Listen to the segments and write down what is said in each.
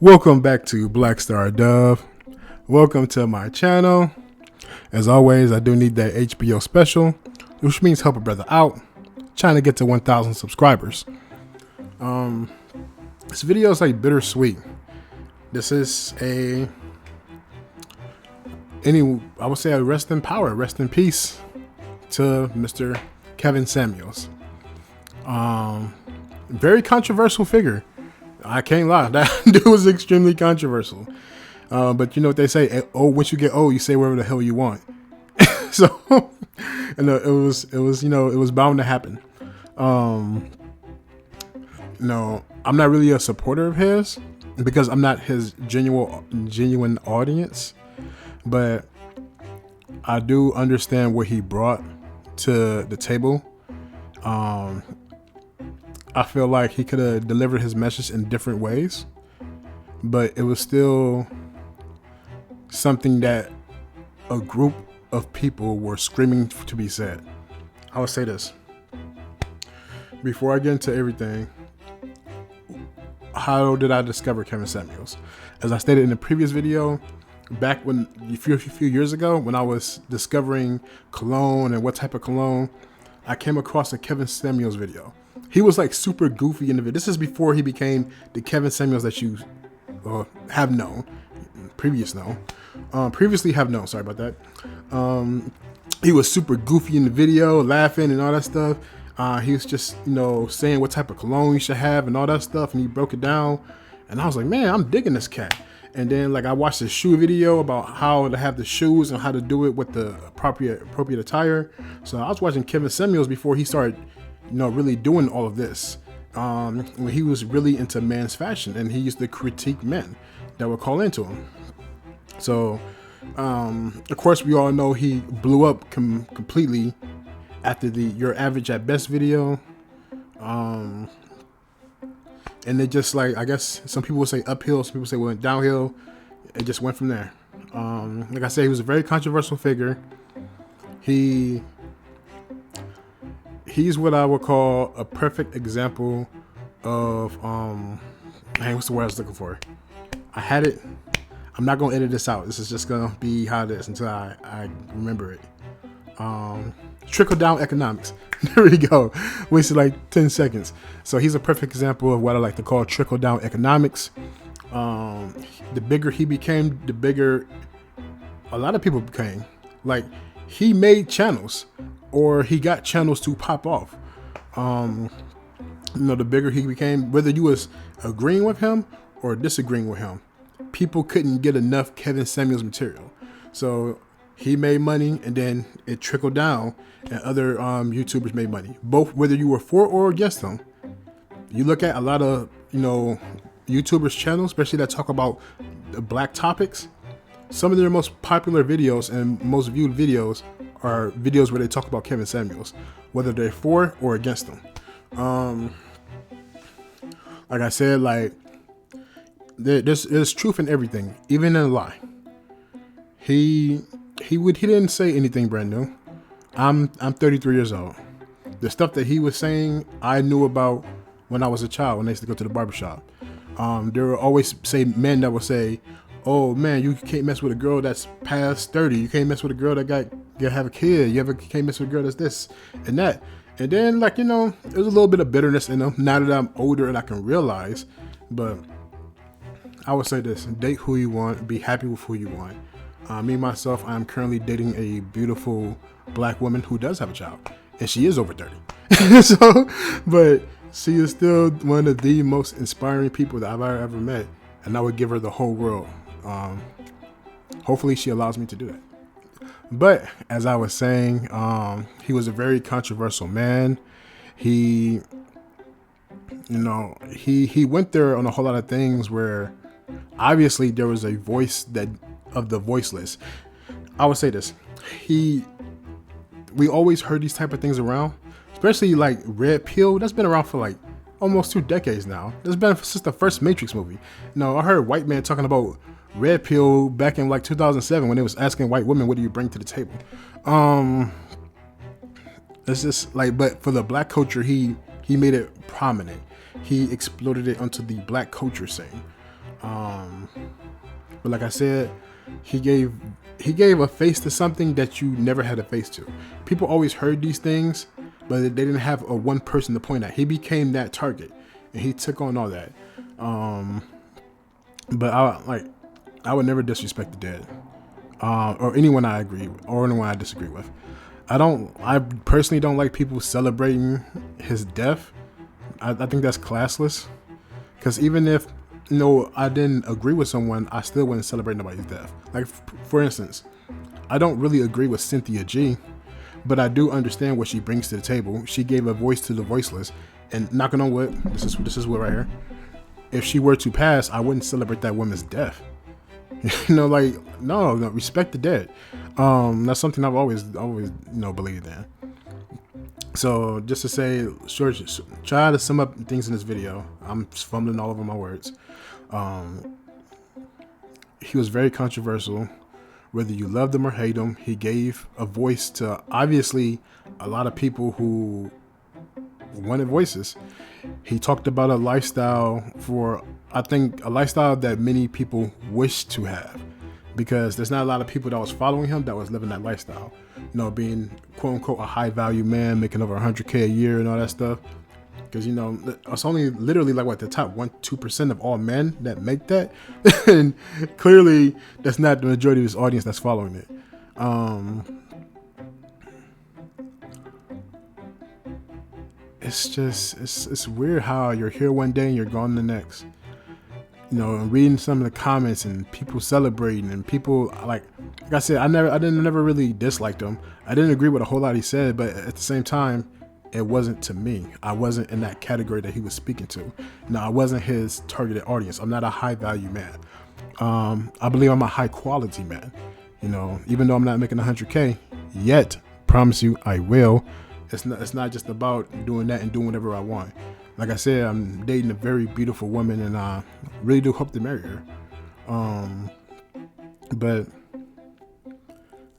Welcome back to Black Star Dove. Welcome to my channel. As always, I do need that HBO special, which means help a brother out. Trying to get to 1,000 subscribers. This video is like bittersweet. This is I would say a rest in power, rest in peace to Mr. Kevin Samuels. Very controversial figure. I can't lie, that dude was extremely controversial. But you know what they say? Oh, once you get old, you say whatever the hell you want. So, and it was bound to happen. No, I'm not really a supporter of his because I'm not his genuine audience. But I do understand what he brought to the table. I feel like he could have delivered his message in different ways, but it was still something that a group of people were screaming to be said. I would say this. Before I get into everything, how did I discover Kevin Samuels? As I stated in the previous video, back when a few years ago, when I was discovering cologne and what type of cologne, I came across a Kevin Samuels video. He was like super goofy in the video. This is before he became the Kevin Samuels that you have known, previously have known. Sorry about that. He was super goofy in the video, laughing and all that stuff. He was just, saying what type of cologne you should have and all that stuff. And he broke it down. And I was like, man, I'm digging this cat. And then I watched a shoe video about how to have the shoes and how to do it with the appropriate attire. So I was watching Kevin Samuels before he started, really doing all of this. When he was really into men's fashion, and he used to critique men that would call into him. So, of course, we all know he blew up completely after the Your Average at Best video. And it just I guess some people would say uphill, some people say went downhill. It just went from there. Like I said, he was a very controversial figure. He's what I would call a perfect example of, what's the word I was looking for? I had it. I'm not going to edit this out. This is just going to be how it is until I remember it. Trickle down economics. There we go. Wasted like 10 seconds. So he's a perfect example of what I like to call trickle down economics. The bigger he became, the bigger a lot of people became. He made channels, or he got channels to pop off. The bigger he became, whether you was agreeing with him or disagreeing with him, people couldn't get enough Kevin Samuels material. So he made money, and then it trickled down, and other YouTubers made money. Both, whether you were for or against them. You look at a lot of YouTubers' channels, especially that talk about the black topics. Some of their most popular videos and most viewed videos are videos where they talk about Kevin Samuels, whether they're for or against them. Like I said, there's truth in everything, even in a lie. He didn't say anything brand new. I'm 33 years old. The stuff that he was saying, I knew about when I was a child, when I used to go to the barbershop. There were always men that would say, oh man, you can't mess with a girl that's past 30. You can't mess with a girl that have a kid. Can't mess with a girl that's this and that. And then there's a little bit of bitterness in them now that I'm older and I can realize. But I would say this: date who you want, be happy with who you want. Me myself, I am currently dating a beautiful black woman who does have a child, and she is over 30. But she is still one of the most inspiring people that I've ever met, and I would give her the whole world. Hopefully she allows me to do that. But as I was saying, he was a very controversial man. He went there on a whole lot of things where obviously there was a voice of the voiceless. I would say this: we always heard these type of things around, especially red pill. That's been around for almost 2 decades now. That's been since the first Matrix movie. I heard white man talking about red pill back in 2007 when they was asking white women, what do you bring to the table? It's just but for the black culture, he made it prominent. He exploded it onto the black culture scene. But like I said, he gave a face to something that you never had a face to. People always heard these things, but they didn't have a one person to point at. He became that target, and he took on all that. But I would never disrespect the dead, or anyone I agree with, or anyone I disagree with. I personally don't like people celebrating his death. I think that's classless. Because even if I didn't agree with someone, I still wouldn't celebrate nobody's death. Like for instance, I don't really agree with Cynthia G, but I do understand what she brings to the table. She gave a voice to the voiceless, and knocking on wood, this is wood right here. If she were to pass, I wouldn't celebrate that woman's death. Like no, respect the dead. That's something I've always believed in. So just to say, try to sum up things in this video. I'm fumbling all over my words. He was very controversial. Whether you loved him or hate him, he gave a voice to obviously a lot of people who wanted voices. He talked about a lifestyle a lifestyle that many people wish to have, because there's not a lot of people that was following him that was living that lifestyle. Being quote unquote a high value man, making over 100K a year and all that stuff. Because it's only literally like the top 1-2% of all men that make that, and clearly that's not the majority of his audience that's following it. It's just it's weird how you're here one day and you're gone the next. And reading some of the comments and people celebrating and people like I said, I never really disliked him. I didn't agree with a whole lot he said, but at the same time, it wasn't to me. I wasn't in that category that he was speaking to. No, I wasn't his targeted audience. I'm not a high value man. I believe I'm a high quality man. Even though I'm not making 100K yet, promise you I will. It's not just about doing that and doing whatever I want. Like I said, I'm dating a very beautiful woman, and I really do hope to marry her. But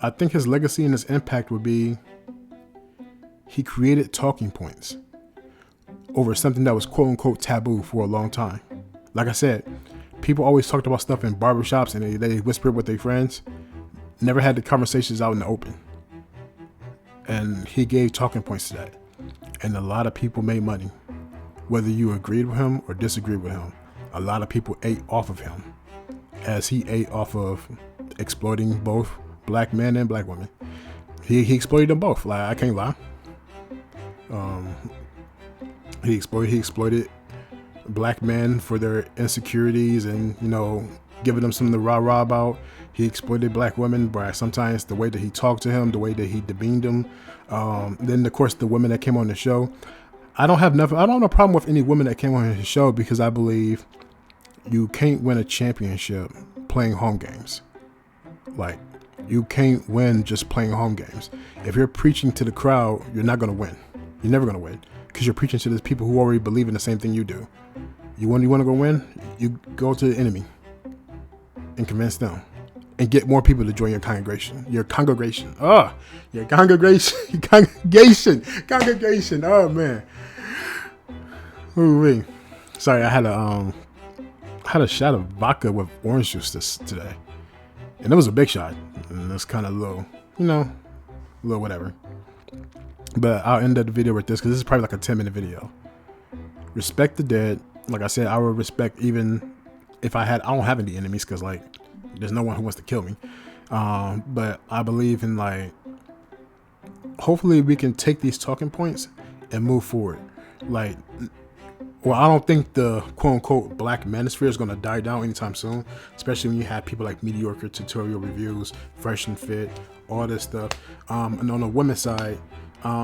I think his legacy and his impact would be he created talking points over something that was quote unquote taboo for a long time. Like I said, people always talked about stuff in barbershops and they whispered with their friends, never had the conversations out in the open. And he gave talking points to that. And a lot of people made money. Whether you agreed with him or disagreed with him, a lot of people ate off of him, as he ate off of exploiting both black men and black women. He exploited them both. Like, I can't lie. He exploited black men for their insecurities and giving them something to rah-rah about. He exploited black women by sometimes the way that he talked to him, the way that he demeaned them. Then of course the women that came on the show. I don't have a problem with any women that came on his show, because I believe you can't win a championship playing home games. Like, you can't win just playing home games. If you're preaching to the crowd, you're not going to win. You're never going to win, because you're preaching to the people who already believe in the same thing you do. You want to go win? You go to the enemy and convince them and get more people to join your congregation. Congregation. Oh man. Ooh-wee. Sorry, I had a shot of vodka with orange juice today, and it was a big shot, and it's kind of low, little whatever. But I'll end up the video with this, because this is probably like a 10-minute video. Respect the dead. Like I said, I would respect even if I don't have any enemies, because there's no one who wants to kill me. But I believe in hopefully we can take these talking points and move forward. I don't think the quote unquote black manosphere is going to die down anytime soon, especially when you have people like Mediocre Tutorial Reviews, Fresh and Fit, all this stuff. And on the women's side,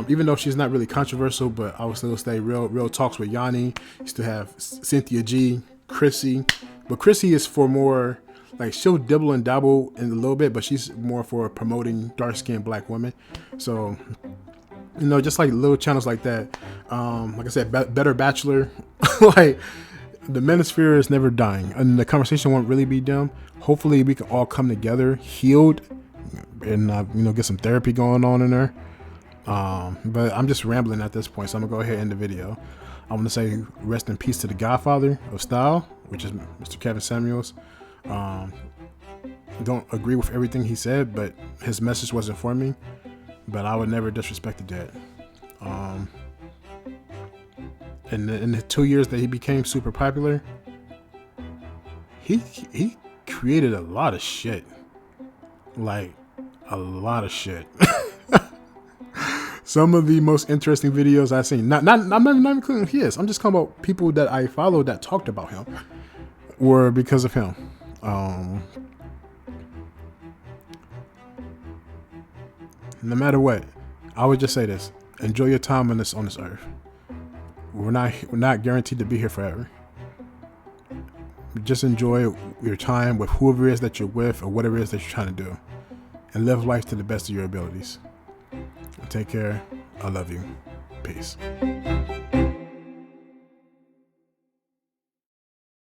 even though she's not really controversial, but I would still say real talks with Yanni. You still have Cynthia G, Chrissy, but Chrissy is for more she'll dibble and dabble in a little bit, but she's more for promoting dark-skinned black women. So just like little channels like that. Like I said, Better Bachelor. The manosphere is never dying, and the conversation won't really be dumb. Hopefully we can all come together healed and get some therapy going on in there. But I'm just rambling at this point, so I'm gonna go ahead and end the video. I want to say rest in peace to the godfather of style, which is Mr. Kevin Samuels. Don't agree with everything he said, but his message was informing. But I would never disrespect the dead. In the 2 years that he became super popular, he created a lot of shit. Like, a lot of shit. Some of the most interesting videos I've seen, I'm not even including his, I'm just talking about people that I followed that talked about him, were because of him. No matter what, I would just say this: enjoy your time on this earth. We're not guaranteed to be here forever. Just enjoy your time with whoever it is that you're with, or whatever it is that you're trying to do, and live life to the best of your abilities. Take care. I love you. Peace.